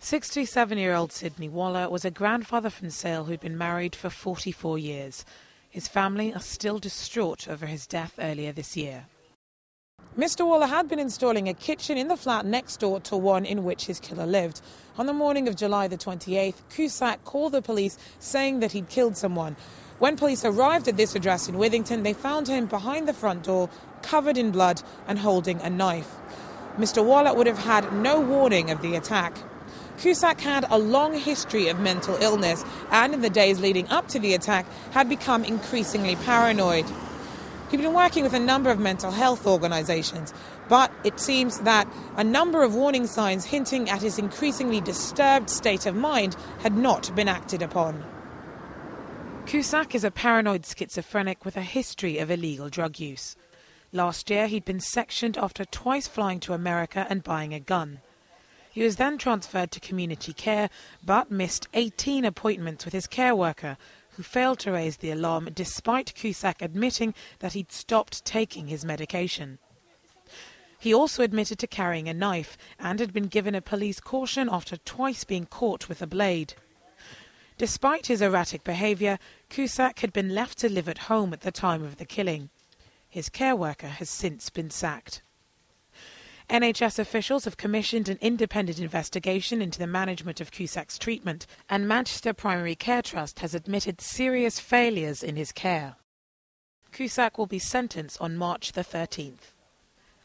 67-year-old Sidney Waller was a grandfather from Sale who'd been married for 44 years. His family are still distraught over his death earlier this year. Mr. Waller had been installing a kitchen in the flat next door to one in which his killer lived. On the morning of July the 28th, Cusack called the police saying that he'd killed someone. When police arrived at this address in Withington, they found him behind the front door, covered in blood and holding a knife. Mr. Waller would have had no warning of the attack. Cusack had a long history of mental illness and in the days leading up to the attack had become increasingly paranoid. He'd been working with a number of mental health organisations, but it seems that a number of warning signs hinting at his increasingly disturbed state of mind had not been acted upon. Cusack is a paranoid schizophrenic with a history of illegal drug use. Last year, he'd been sectioned after twice flying to America and buying a gun. He was then transferred to community care, but missed 18 appointments with his care worker, who failed to raise the alarm despite Cusack admitting that he'd stopped taking his medication. He also admitted to carrying a knife and had been given a police caution after twice being caught with a blade. Despite his erratic behaviour, Cusack had been left to live at home at the time of the killing. His care worker has since been sacked. NHS officials have commissioned an independent investigation into the management of Cusack's treatment, and Manchester Primary Care Trust has admitted serious failures in his care. Cusack will be sentenced on March the 13th.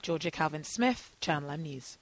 Georgia Calvin-Smith, Channel M News.